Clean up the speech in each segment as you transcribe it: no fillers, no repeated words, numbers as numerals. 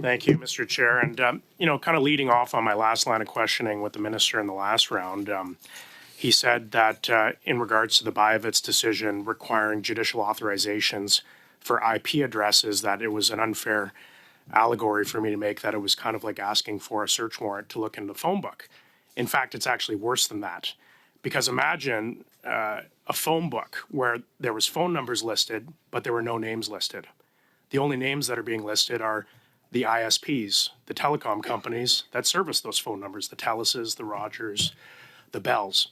Thank you, Mr. Chair. And, kind of leading off on my last line of questioning with the minister in the last round, he said that in regards to the Biovitz decision requiring judicial authorizations for IP addresses, that it was an unfair allegory for me to make, that it was kind of like asking for a search warrant to look in the phone book. In fact, it's actually worse than that. Because imagine a phone book where there was phone numbers listed, but there were no names listed. The only names that are being listed are the ISPs, the telecom companies that service those phone numbers, the Teluses, the Rogers, the Bells.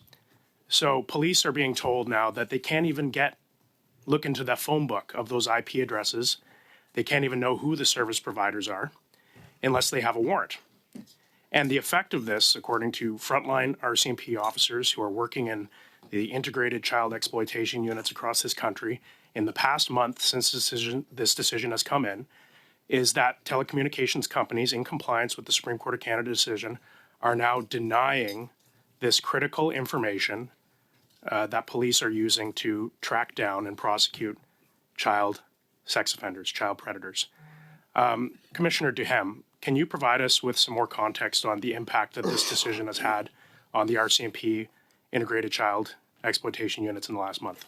So police are being told now that they can't even look into that phone book of those IP addresses. They can't even know who the service providers are unless they have a warrant. And the effect of this, according to frontline RCMP officers who are working in the integrated child exploitation units across this country in the past month since this decision has come in, is that telecommunications companies, in compliance with the Supreme Court of Canada decision, are now denying this critical information that police are using to track down and prosecute child sex offenders, child predators. Commissioner Duhem, can you provide us with some more context on the impact that this decision has had on the RCMP integrated child exploitation units in the last month?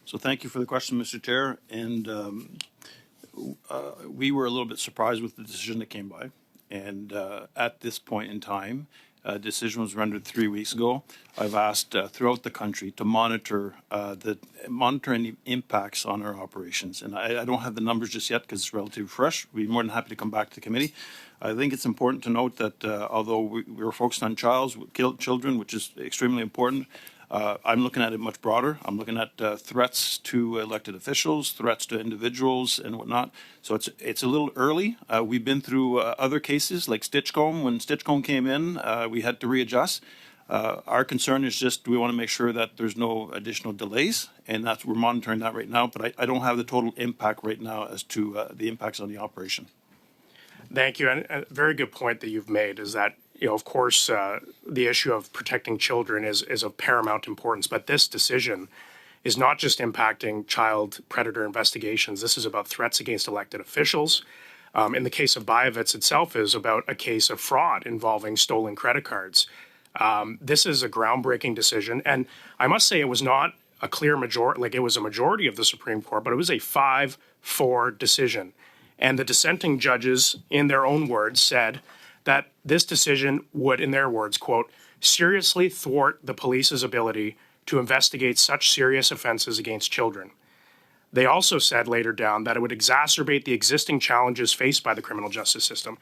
So thank you for the question, Mr. Chair. And we were a little bit surprised with the decision that came by. And at this point in time, a decision was rendered 3 weeks ago. I've asked throughout the country to monitor any impacts on our operations. And I don't have the numbers just yet because it's relatively fresh. We'd be more than happy to come back to the committee. I think it's important to note that although we're focused on children, which is extremely important, I'm looking at it much broader. I'm looking at threats to elected officials, threats to individuals, and whatnot. So it's a little early. We've been through other cases like Stitchcomb. When Stitchcomb came in, we had to readjust. Our concern is just we want to make sure that there's no additional delays, and we're monitoring that right now. But I don't have the total impact right now as to the impacts on the operation. Thank you. And a very good point that you've made is that, of course, the issue of protecting children is of paramount importance. But this decision is not just impacting child predator investigations. This is about threats against elected officials. In the case of Biovitz itself, is about a case of fraud involving stolen credit cards. This is a groundbreaking decision. And I must say it was not a clear majority, like it was a majority of the Supreme Court, but it was a 5-4 decision. And the dissenting judges, in their own words, said that this decision would, in their words, quote, seriously thwart the police's ability to investigate such serious offenses against children. They also said later down that it would exacerbate the existing challenges faced by the criminal justice system.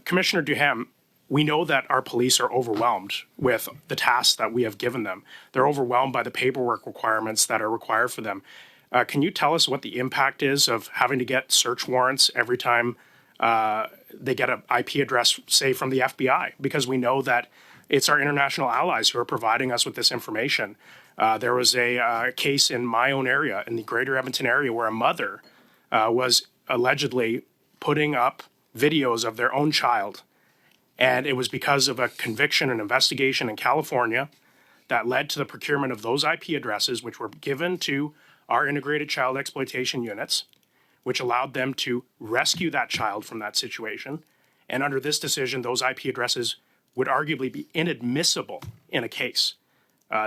Commissioner Duhem, we know that our police are overwhelmed with the tasks that we have given them. They're overwhelmed by the paperwork requirements that are required for them. Can you tell us what the impact is of having to get search warrants every time they get an IP address, say, from the FBI? Because we know that it's our international allies who are providing us with this information. There was a case in my own area, in the greater Edmonton area, where a mother was allegedly putting up videos of their own child. And it was because of a conviction and investigation in California that led to the procurement of those IP addresses, which were given to our integrated child exploitation units, which allowed them to rescue that child from that situation. And under this decision, those IP addresses would arguably be inadmissible in a case.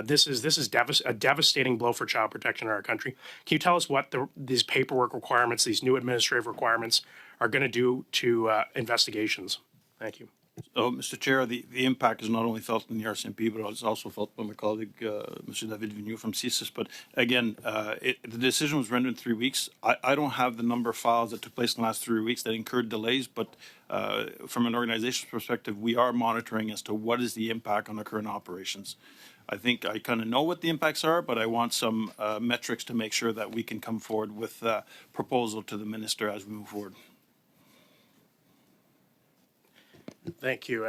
This is a devastating blow for child protection in our country. Can you tell us what these paperwork requirements, these new administrative requirements, are going to do to investigations? Thank you. So, Mr. Chair, the impact is not only felt in the RCMP, but it's also felt by my colleague, Mr. David Vigneault from CSIS. But again, the decision was rendered in 3 weeks. I don't have the number of files that took place in the last 3 weeks that incurred delays, but from an organization's perspective, we are monitoring as to what is the impact on the current operations. I think I kind of know what the impacts are, but I want some metrics to make sure that we can come forward with a proposal to the minister as we move forward. Thank you.